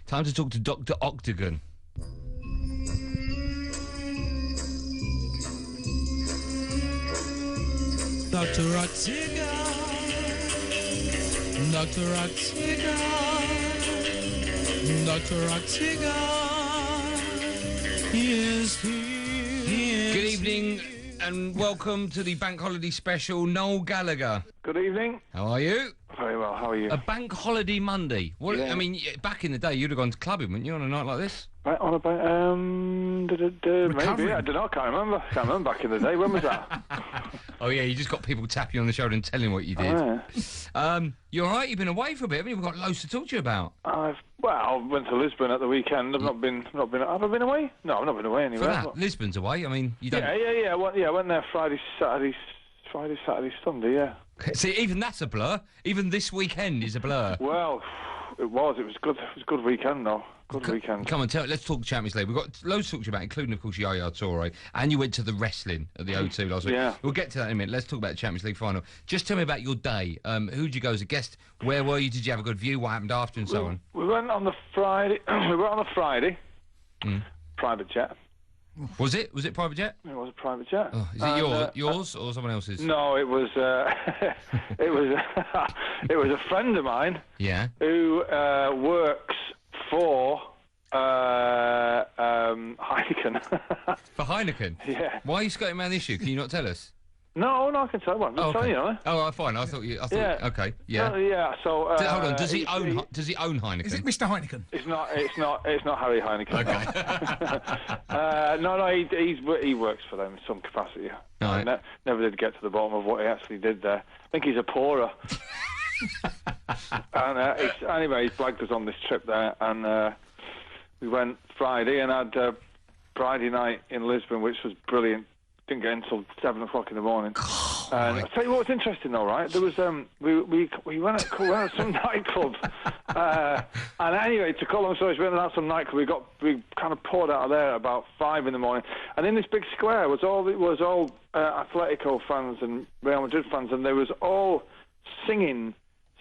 Time to talk to Dr. Octagon. Dr. Octagon, Dr. Octagon, Dr. Octagon, he is here. Good evening and welcome to the Bank Holiday Special, Noel Gallagher. Good evening. How are you? Very well, how are you? A Bank Holiday Monday. What? Yeah. I mean, back in the day, you'd have gone to clubbing, wouldn't you, on a night like this? Right, on about, maybe, I don't know, I can't remember back in the day. When was that? Oh, yeah, you just got people tapping you on the shoulder and telling what you did. You all right? You've been away for a bit, haven't you? We've got loads to talk to you about. I went to Lisbon at the weekend. I've not been, have I been away? No, I've not been away For anywhere. that, Lisbon's away. I mean, you don't... Yeah, I went there Friday, Saturday, Sunday, yeah. See, even that's a blur. Even this weekend is a blur. Well, it was good. It was a good weekend, though. Good weekend. Come on, let's talk Champions League. We've got loads to talk to you about, including, of course, Yaya Toure. And you went to the wrestling at the O2 last week. Yeah. We'll get to that in a minute. Let's talk about the Champions League final. Just tell me about your day. Who'd you go as a guest? Where were you? Did you have a good view? What happened after and so on? We went on the Friday. We went on a Friday. Private jet. Was it private jet? It was a private jet. Oh, is it yours or someone else's? No, it was it was it was a friend of mine. Yeah. Who works for Heineken. For Heineken? Yeah. Why are you skirting around the issue? Can you not tell us? No, I can tell you. I'm just telling you. Know. Oh, right, fine. I thought. Yeah. Okay. Yeah. Yeah. So. Hold on. Does he own Heineken? Is it Mr. Heineken? It's not Harry Heineken. Okay. No. He works for them in some capacity. Right. I never did get to the bottom of what he actually did there. I think he's a pourer. And anyway, he flagged us on this trip there, and we went Friday and had Friday night in Lisbon, which was brilliant. Didn't get in until 7 o'clock in the morning. And I'll tell you what was interesting though, right? There was we went to some nightclub, and anyway, to cut long story short, we went out some nightclub. We kind of poured out of there at about 5 in the morning, and in this big square was all Atletico fans and Real Madrid fans, and they was all singing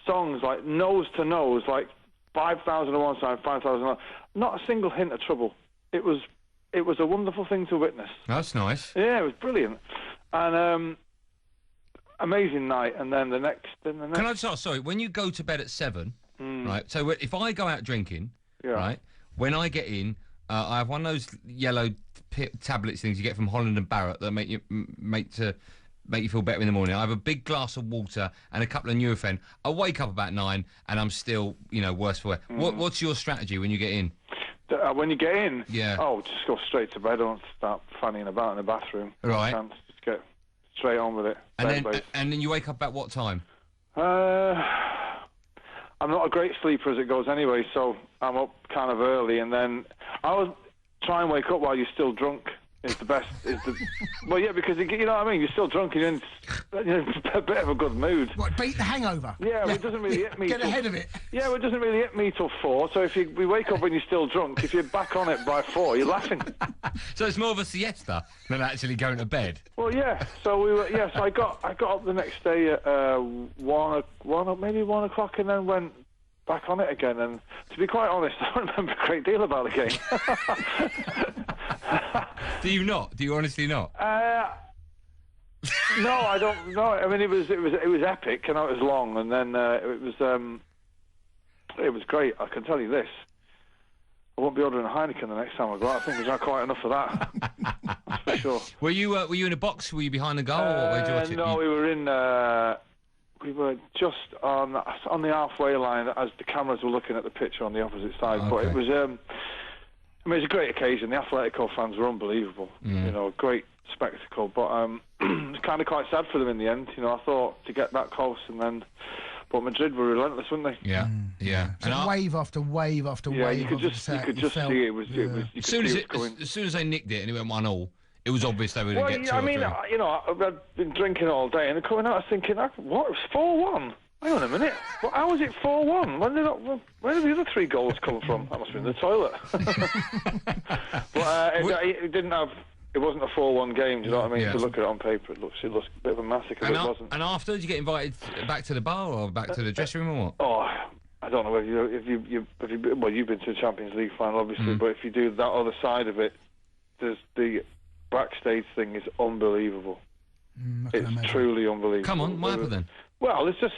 songs like nose to nose, like 5,000 on one side, 5,000 on the other. Not a single hint of trouble. It was a wonderful thing to witness. That's nice. Yeah, it was brilliant. And amazing night. And then the next... Can I just ask, sorry, when you go to bed at 7, right, so if I go out drinking, right, when I get in, I have one of those yellow tablets things you get from Holland and Barrett that make you feel better in the morning. I have a big glass of water and a couple of Nurofen. I wake up about 9 and I'm still, worse for wear. What's your strategy when you get in? When you get in? Yeah. Oh, just go straight to bed. Don't start fannying about in the bathroom. Right. Just get straight on with it. And then you wake up at what time? I'm not a great sleeper as it goes anyway, so I'm up kind of early, and then I'll try and wake up while you're still drunk. Is the best. Well, yeah, because you know what I mean. You're still drunk and you're in a bit of a good mood. What, beat the hangover? Yeah, it doesn't really hit me. Get ahead of it. Yeah, it doesn't really hit me till 4. So if we wake up when you're still drunk, if you're back on it by 4, you're laughing. So it's more of a siesta than actually going to bed. Well, yeah. So we were. Yeah. So I got up the next day at 1 o'clock, and then went back on it again. And to be quite honest, I don't remember a great deal about the game. Do you not? Do you honestly not? No, I don't know. I mean, it was epic, and it was long, and then it was great. I can tell you this: I won't be ordering a Heineken the next time I go out. I think there's not quite enough of that. That's for sure. Were you in a box? Were you behind the goal? Or where did you watch it? No, we were in. We were just on the halfway line as the cameras were looking at the picture on the opposite side. Okay. But it was. I mean, it was a great occasion. The Atletico fans were unbelievable. Great spectacle. But it's kind of quite sad for them in the end. I thought to get that close, but Madrid were relentless, weren't they? Yeah, yeah. And wave after wave after wave. Yeah, you could just see it was. As soon as they nicked it and it went 1-1, it was obvious they were going to get 2 or 3. I've been drinking all day, and coming out, I was thinking, what? It was 4-1. Hang on a minute. Well, how was it 4-1? Where did the other 3 goals come from? That must have been the toilet. But it didn't have. It wasn't a 4-1 game. Do you know what I mean? Yeah. To look at it on paper, it looks a bit of a massacre. But it wasn't. And after, did you get invited back to the bar or back to the dressing room or what? Oh, I I don't know if you well, you've been to a Champions League final, obviously, but if you do that other side of it, there's the backstage thing is unbelievable. It's truly unbelievable. Come on, what happened then? Well, there's just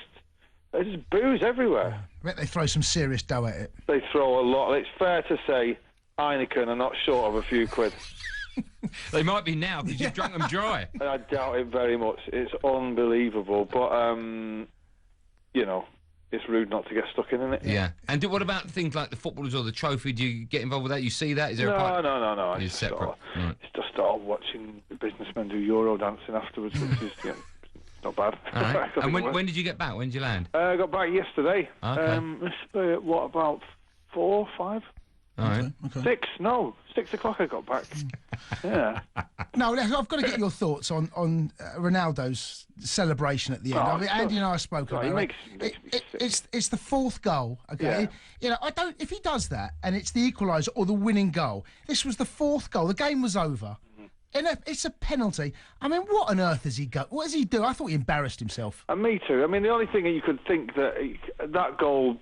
booze everywhere. I bet they throw some serious dough at it. They throw a lot. It's fair to say Heineken are not short of a few quid. They might be now because you've drunk them dry. I doubt it very much. It's unbelievable, but you know, it's rude not to get stuck in it. Yeah. And what about things like the footballers or the trophy? Do you get involved with that? You see that? Is there No. It's separate. It's just all watching the businessmen do Euro dancing afterwards, which is not bad. All right. And when did you get back? When did you land? I got back yesterday. Okay. What, about 4, 5? All right. Okay. 6? No, 6 o'clock I got back. Yeah. No, I've got to get your thoughts on Ronaldo's celebration at the end. Oh, I mean, Andy and I spoke about it. It's the fourth goal. Okay, Yeah. I don't. If he does that and it's the equaliser or the winning goal, this was the fourth goal. The game was over. And it's a penalty. I mean, what on earth has he got? What does he do? I thought he embarrassed himself. And me too. I mean, the only thing that you could think that goal,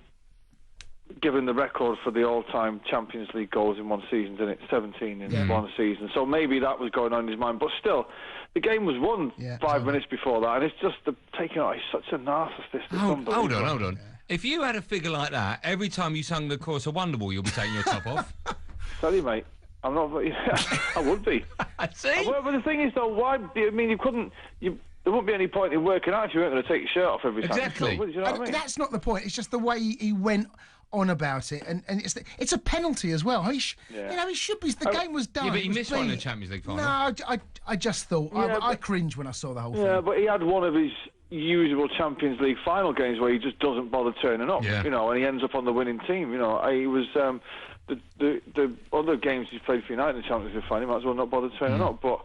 given the record for the all-time Champions League goals in one season, isn't it? 17 in one season. So maybe that was going on in his mind. But still, the game was won 5 minutes before that, and it's just taking out. He's such a narcissist. Hold on. Yeah. If you had a figure like that, every time you sung the chorus of Wonderwall, you'll be taking your top off. Tell you, mate. I'm not. I would be. See? But the thing is, though, why? I mean, you couldn't. There wouldn't be any point in working out if you weren't going to take your shirt off every time. Exactly. You know what I mean? That's not the point. It's just the way he went on about it, and it's a penalty as well. He should be. The game was done. Yeah, but he missed one in the Champions League final. No, I just thought I cringed when I saw the whole thing. Yeah, but he had one of his usual Champions League final games where he just doesn't bother turning up. Yeah. You know, and he ends up on the winning team. You know, he was the other games he's played for United in the Champions League final. He might as well not bother turning up. But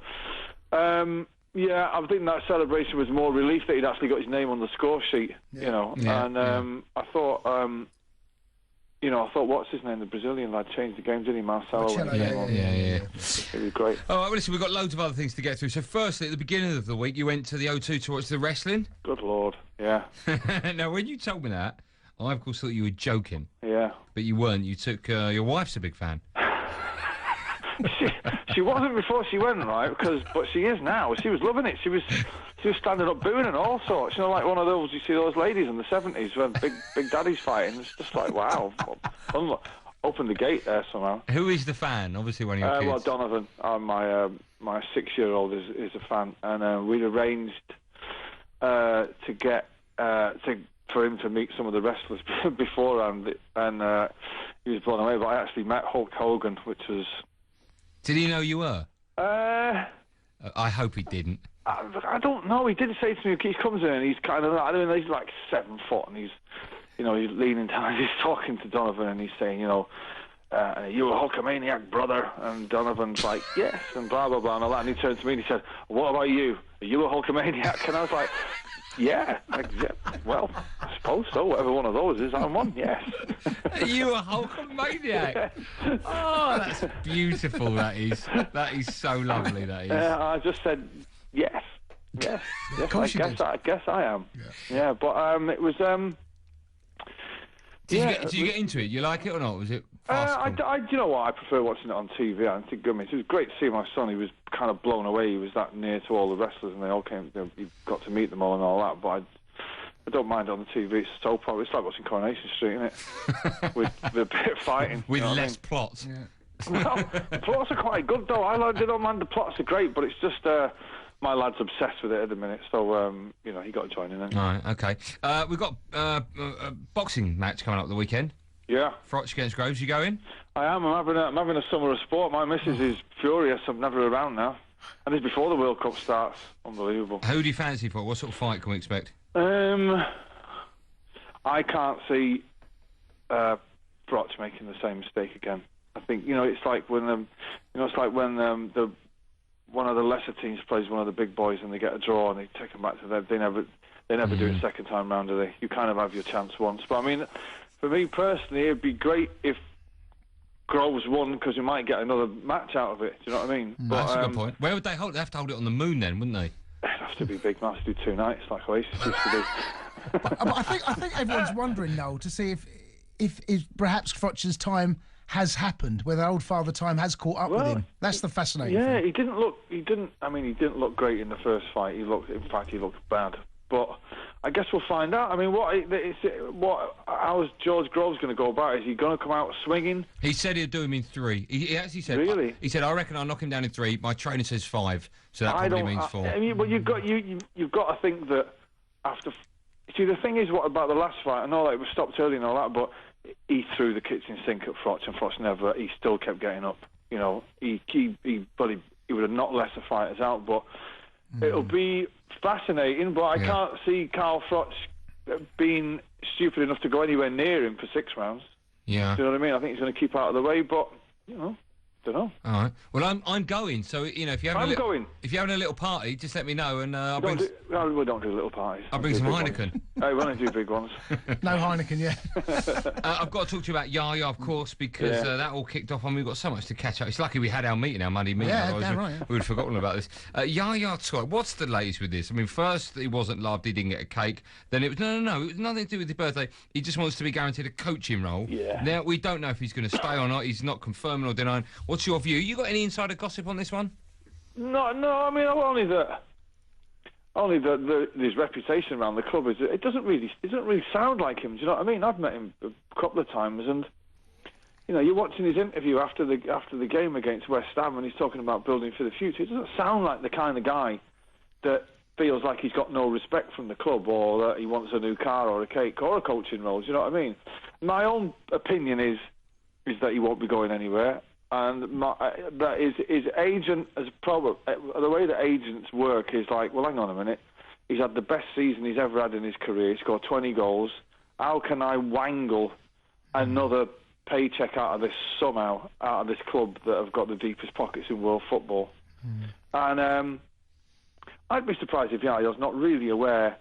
yeah, I think that celebration was more relief that he'd actually got his name on the score sheet. You know, I thought. I thought, what's his name? The Brazilian lad changed the game, didn't he? Marcelo. Yeah. It was great. All right, well, listen, we've got loads of other things to get through. So, firstly, at the beginning of the week, you went to the O2 to watch the wrestling. Good Lord, yeah. Now, when you told me that, I, of course, thought you were joking. Yeah. But you weren't. You took... your wife's a big fan. She wasn't before she went, right? But she is now. She was loving it. She was standing up booing and all sorts. You know, like one of those, you see those ladies in the 70s when Big Daddy's fighting. It's just like, wow. Open the gate there somehow. Who is the fan? Obviously one of your kids. Well, Donovan, my 6-year-old is a fan. And we'd arranged to get... for him to meet some of the wrestlers beforehand. And he was blown away. But I actually met Hulk Hogan, which was... Did he know you were? I hope he didn't. I don't know. He did say to me, he comes in and he's kind of, he's like 7 foot and he's leaning down, he's talking to Donovan and he's saying, you a Hulkamaniac, brother? And Donovan's like, yes, and blah, blah, blah, and all that. And he turned to me and he said, what about you? Are you a Hulkamaniac? And I was like, yeah, well, I suppose so. Whatever one of those is, I'm one, yes. Are you a Hulkamaniac? Oh, that's beautiful, that is. That is so lovely, that is. I just said, yes. I guess I am. Yeah, but it was... Did you get into it? You like it or not? Was it fast? You know what? I prefer watching it on TV. I think, it was great to see my son. He was kind of blown away. He was that near to all the wrestlers, and they all came. He got to meet them all and all that. But I don't mind it on the TV. It's so popular. It's like watching Coronation Street, isn't it? With a bit of fighting, with less plots. Yeah. Well, the plots are quite good though. I don't mind. The plots are great, but it's just. My lad's obsessed with it at the minute, so he got to join in. All right, okay. We've got a boxing match coming up the weekend. Yeah. Frotch against Groves. You going? I am. I'm having a summer of sport. My missus is furious. I'm never around now, and it's before the World Cup starts. Unbelievable. Who do you fancy for? What sort of fight can we expect? I can't see Frotch making the same mistake again. I think it's like when one of the lesser teams plays one of the big boys and they get a draw and they take them back to them. They never do it second time round, do they? You kind of have your chance once. But I mean, for me personally, it'd be great if Groves won because you might get another match out of it. Do you know what I mean? That's a good point. Where would they hold? They have to hold it on the moon then, wouldn't they? It'd have to be big. Might have to do 2 nights like Oasis used to do. but I think everyone's wondering, Noel, to see if perhaps Frotcher's time has happened, whether old Father Time has caught up with him. That's the fascinating thing. He didn't look great in the first fight. In fact, he looked bad. But I guess we'll find out. I mean, how's George Groves going to go about it? Is he going to come out swinging? He said he'd do him in 3. He actually said... Really? He said, I reckon I'll knock him down in 3. My trainer says 5, so that probably means 4. I mean, but you've got to think that after... See, the thing is, what about the last fight? I know that it was stopped early and all that, but he threw the kitchen sink at Frotch, and Frotch never... He still kept getting up. You know, he would have knocked lesser fighters out, but it'll be fascinating, but I can't see Carl Frotch being stupid enough to go anywhere near him for 6 rounds. Yeah. Do you know what I mean? I think he's going to keep out of the way, but, you know, don't know. All right. Well, I'm going, so, you know, if you're having a little party, just let me know, and I'll bring... we don't do little parties. I'll bring some Heineken. Hey, we only do big ones. No Heineken, yeah. I've got to talk to you about Yaya, of course, because that all kicked off, and we've got so much to catch up. It's lucky we had our Monday meeting. Yeah, otherwise damn right, we would have forgotten about this. Yaya Toure, what's the latest with this? I mean, first, he wasn't loved, he didn't get a cake. Then it was, no, it was nothing to do with his birthday. He just wants to be guaranteed a coaching role. Yeah. Now, we don't know if he's going to stay or not. He's not confirming or denying. What's your view? You got any insider gossip on this one? No, I mean, only his reputation around the club is it doesn't really sound like him. Do you know what I mean? I've met him a couple of times, and you know, you're watching his interview after the game against West Ham, and he's talking about building for the future. It doesn't sound like the kind of guy that feels like he's got no respect from the club, or that he wants a new car or a cake or a coaching role. Do you know what I mean? My own opinion is that he won't be going anywhere. And that his agent has probably... The way that agents work is like, well, hang on a minute. He's had the best season he's ever had in his career. He scored 20 goals. How can I wangle another paycheck out of this somehow, out of this club that have got the deepest pockets in world football? And I'd be surprised if Yaya's not really aware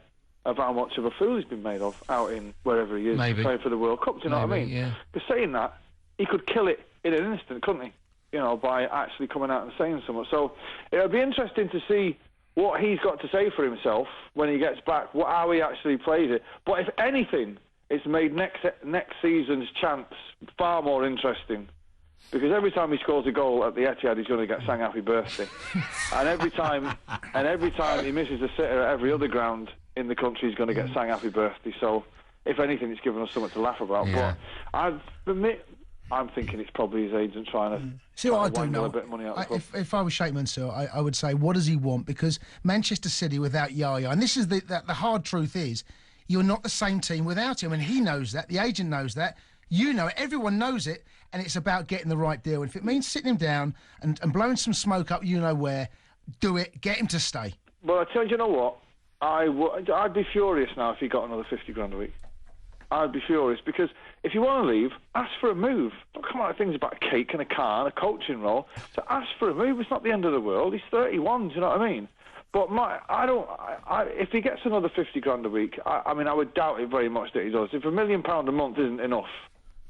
of how much of a fool he's been made of out in wherever he is playing for the World Cup. Do you know what I mean? Yeah. But saying that, he could kill it in an instant, couldn't he? You know, by actually coming out and saying something. So it'll be interesting to see what he's got to say for himself when he gets back, how he actually plays it. But if anything, it's made next season's chance far more interesting. Because every time he scores a goal at the Etihad, he's going to get sang happy birthday. and every time he misses a sitter at every other ground in the country, he's going to get sang happy birthday. So if anything, it's given us something to laugh about. Yeah. But I'm thinking it's probably his agent trying to See what I do know. A bit of money out of the club. If I was Sheikh Mansour, I would say, what does he want? Because Manchester City without Yaya, and this is the hard truth is, you're not the same team without him, and he knows that. The agent knows that. You know it. Everyone knows it, and it's about getting the right deal. And if it means sitting him down and blowing some smoke up, you know where, do it. Get him to stay. Well, I tell you, you know what? I'd be furious now if he got another 50 grand a week. I'd be furious, because if you want to leave, ask for a move. Don't come out with things about a cake and a car and a coaching role. So ask for a move. It's not the end of the world. He's 31. Do you know what I mean? But if he gets another 50 grand a week, I mean, I would doubt it very much that he does. If £1 million a month isn't enough,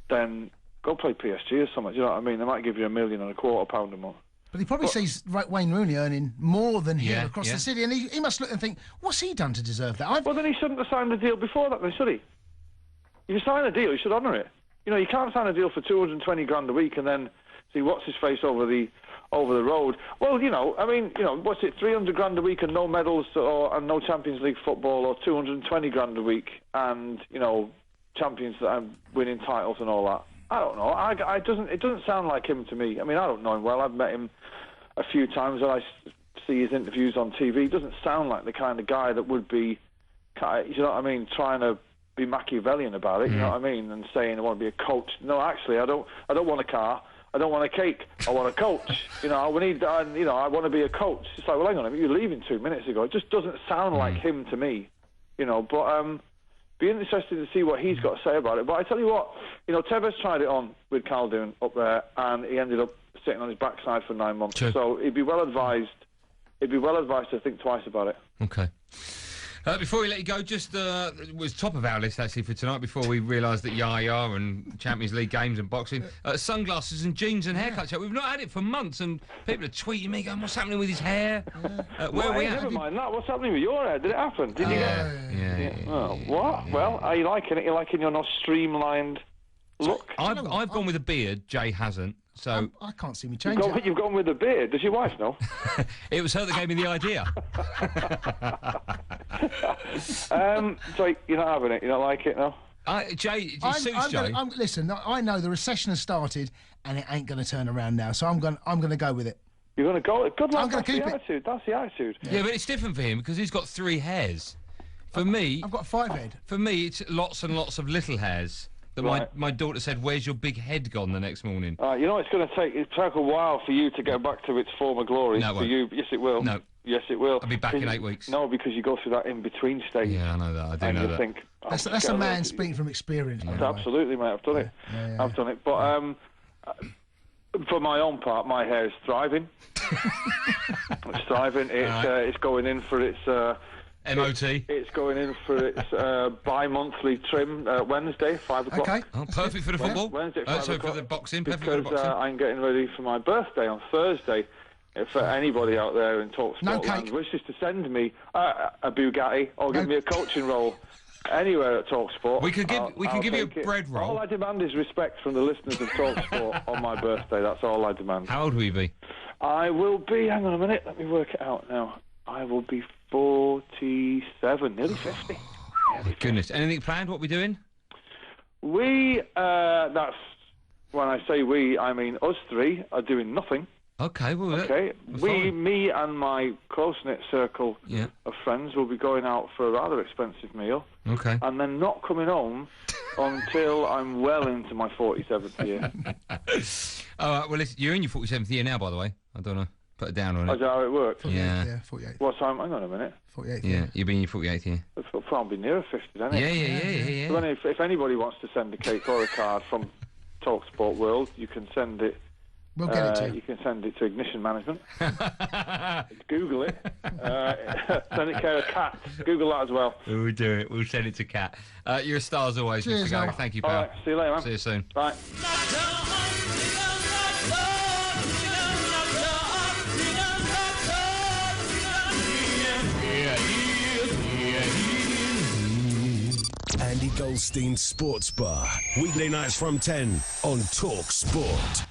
then go play PSG or something. Do you know what I mean? They might give you £1.25 million a month. But he probably sees Wayne Rooney earning more than him across the city, and he must look and think, what's he done to deserve that? Well, then he shouldn't have signed the deal before that, then, should he? If you sign a deal, you should honour it. You know, you can't sign a deal for 220 grand a week and then see what's his face over the road. Well, you know, I mean, you know, what's it, 300 grand a week and no medals and no Champions League football, or 220 grand a week and, you know, champions that are winning titles and all that. I don't know. It doesn't sound like him to me. I mean, I don't know him well. I've met him a few times and I see his interviews on TV. He doesn't sound like the kind of guy that would be, you know what I mean, trying to be Machiavellian about it, you know what I mean, and saying I want to be a coach. No, actually, I don't want a car. I don't want a cake. I want a coach. You know, I want to be a coach. It's like, well, hang on a minute, you're leaving 2 minutes ago. It just doesn't sound like him to me, you know. But be interested to see what he's got to say about it. But I tell you what, you know, Tevez tried it on with Caldoun up there, and he ended up sitting on his backside for 9 months. Sure. So he'd be well advised. To think twice about it. Okay. Before we let you go, just was top of our list actually for tonight. Before we realised that Yaya and Champions League games and boxing, sunglasses and jeans and haircuts. We've not had it for months, and people are tweeting me going, "What's happening with his hair? Where are we at?" Never mind that. What's happening with your hair? Did it happen? Did you get? Yeah. Oh, what? Yeah. Well, are you liking it? You're liking your not streamlined look. I've gone with a beard. Jay hasn't. So I can't see me change it. You've gone with a beard. Does your wife know? It was her that gave me the idea. So you're not having it? You don't like it, no? Jay, it suits Jay. Listen, I know the recession has started, and it ain't going to turn around now. So I'm going to go with it. You're going to go. Good luck. I'm going to keep it. Attitude. That's the attitude. Yeah, but it's different for him because he's got 3 hairs. For me, I've got 5 head. For me, it's lots and lots of little hairs. That my daughter said, "Where's your big head gone?" the next morning. You know, it's going to take a while for you to get back to its former glory. No, it won't. You, yes, it will. No. Yes, it will. I'll be back in 8 weeks. No, because you go through that in-between stage. Yeah, I know that. I do and know you that. Think, that's a man speaking from experience. Absolutely, mate. I've done it. Yeah. I've done it. But for my own part, my hair is thriving. It's thriving. It's going in for its MOT. It's going in for its bi-monthly trim Wednesday, 5 o'clock. Okay. Oh, perfect for the football. Wednesday, 5 so o'clock. for the boxing. Perfect Because for the boxing. I'm getting ready for my birthday on Thursday. For anybody out there in Talksport No land cake. wishes to send me a Bugatti or give me a coaching role anywhere at Talksport, We can give you a bread roll. All I demand is respect from the listeners of Talksport on my birthday. That's all I demand. How old will you be? I will be. Hang on a minute. Let me work it out now. I will be 47, nearly 50. Goodness. Anything planned? What we doing? That's when I say we, I mean us 3 are doing nothing. Okay, well, Okay, me and my close-knit circle of friends will be going out for a rather expensive meal. Okay. And then not coming home until I'm well into my 47th year. All right, well, you're in your 47th year now, by the way. I don't know. Put it down on it. Is that how it works? 48, Yeah. 48. What time? Hang on a minute. 48. Yeah, you'll be in your 48th year. I'll be nearer 50, don't it? Yeah. So if anybody wants to send a cake or a card from Talksport World, you can send it. We'll get it to you. You can send it to Ignition Management. Google it. Send it care of Cat. Google that as well. We'll do it. We'll send it to Kat. You're a star as always, Cheers, Mr. Gallagher. Al. Thank you, pal. All right, see you later, man. See you soon. Bye. Andy Goldstein's Sports Bar. Weekday nights from 10 on Talk Sport.